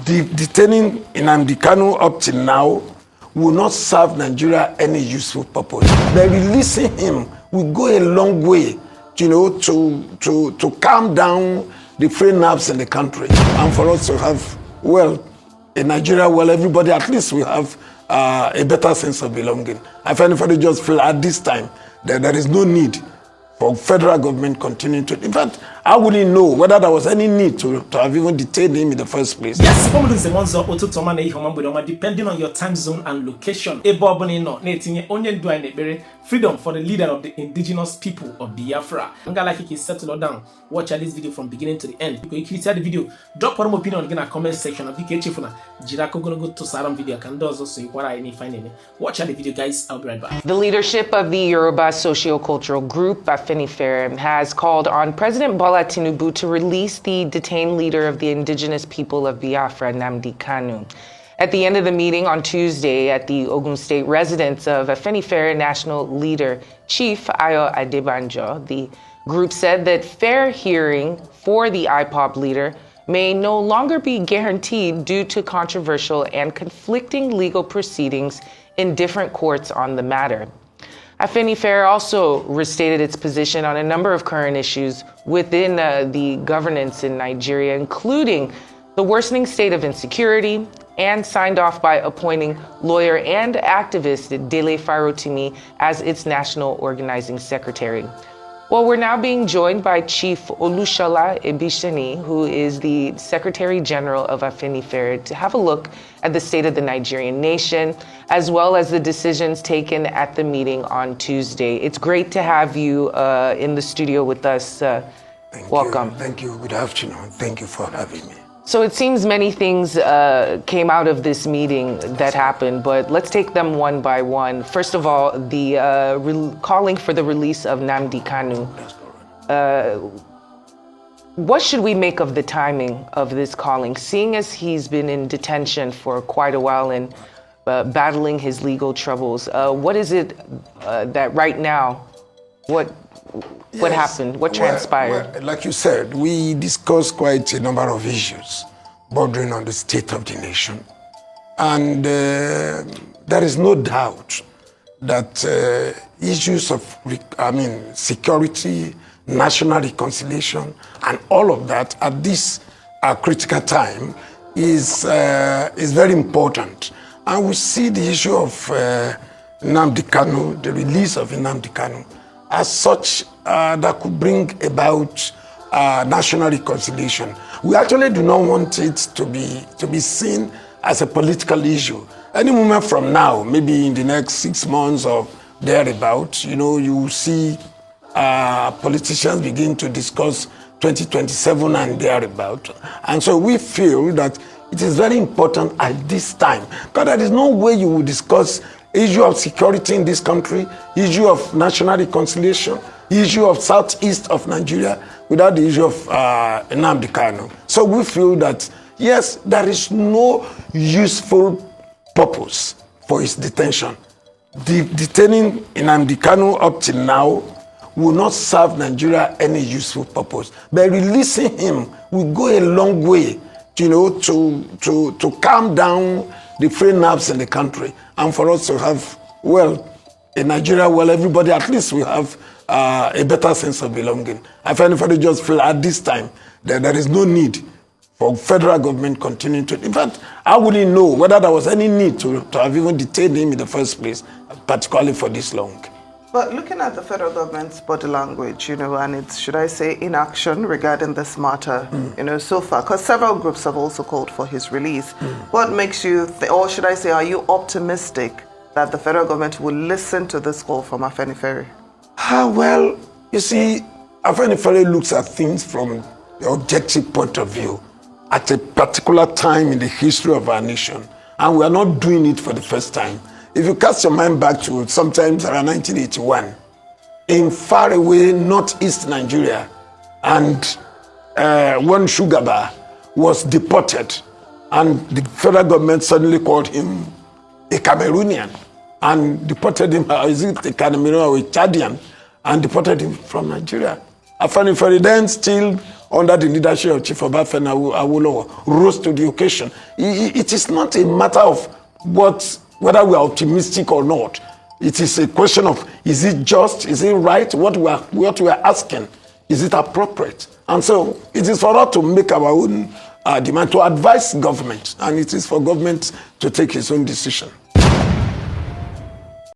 detaining Nnamdi Kanu up till now will not serve Nigeria any useful purpose. By releasing him will go a long way, to calm down the frayed nerves in the country, and for us to have, in Nigeria, everybody at least will have a better sense of belonging. Afenifere just feel at this time that there is no need for federal government continuing to. In fact, I wouldn't know whether there was any need to have even detained him in the first place. Yes, depending on your time zone and location. Freedom for the leader of the indigenous people of Biafra. Settle down. Watch this video from beginning to the end. If you see the video, drop your opinion in the comment section. Of Jirako gonna go to Saram video. Can do also see what I need finding. Watch the video, guys. I'll be right back. The leadership of the Yoruba socio-cultural group Afenifere has called on President Bola Tinübü to release the detained leader of the indigenous people of Biafra, Nnamdi Kanu. At the end of the meeting on Tuesday at the Ogun State residence of Afenifere National Leader Chief Ayo Adebanjo, the group said that fair hearing for the IPOB leader may no longer be guaranteed due to controversial and conflicting legal proceedings in different courts on the matter. Afenifere also restated its position on a number of current issues within the governance in Nigeria, including the worsening state of insecurity, and signed off by appointing lawyer and activist Dele Farotimi as its national organizing secretary. Well, we're now being joined by Chief Olushola Ebisheni, who is the Secretary General of Afenifere, to have a look at the state of the Nigerian nation, as well as the decisions taken at the meeting on Tuesday. It's great to have you in the studio with us. Welcome. Thank you. Good afternoon. Thank you for having me. So it seems many things came out of this meeting that happened, but let's take them one by one. First of all, the calling for the release of Nnamdi Kanu. What should we make of the timing of this calling, seeing as he's been in detention for quite a while and battling his legal troubles? What is it that right now, what happened? What transpired? Well, like you said, we discussed quite a number of issues bordering on the state of the nation. And there is no doubt that issues of, security, national reconciliation, and all of that at this critical time is very important. And we see the issue of Nnamdi Kanu, the release of Nnamdi Kanu, as such that could bring about national reconciliation. We actually do not want it to be seen as a political issue. Any moment from now, maybe in the next 6 months or thereabout, you will see politicians begin to discuss 2027 and thereabout. And so we feel that it is very important at this time, because there is no way you will discuss issue of security in this country, issue of national reconciliation, issue of southeast of Nigeria without the issue of Nnamdi Kanu. So we feel that, yes, there is no useful purpose for his detention. Detaining Nnamdi Kanu up till now will not serve Nigeria any useful purpose. By releasing him will go a long way, to calm down the frayed nerves in the country, and for us to have, in Nigeria, everybody at least will have a better sense of belonging. Afenifere just feel at this time that there is no need for federal government continuing to. In fact, I wouldn't know whether there was any need to have even detained him in the first place, particularly for this long. But looking at the federal government's body language, and its, should I say, inaction regarding this matter, so far, because several groups have also called for his release. What makes you, or should I say, are you optimistic that the federal government will listen to this call from Afenifere? Well, you see, Afenifere looks at things from the objective point of view at a particular time in the history of our nation, and we are not doing it for the first time. If you cast your mind back to sometimes around 1981, in faraway northeast Nigeria, and one sugar bar was deported, and the federal government suddenly called him a Cameroonian and deported him, is it a Cameroonian or a Chadian, and deported him from Nigeria. Afenifere then still under the leadership of Chief Obafemi Awolowo, rose to the occasion. It is not a matter of whether we are optimistic or not. It is a question of, is it just, is it right, what we are asking, is it appropriate? And so it is for us to make our own demand, to advise government, and it is for government to take its own decision.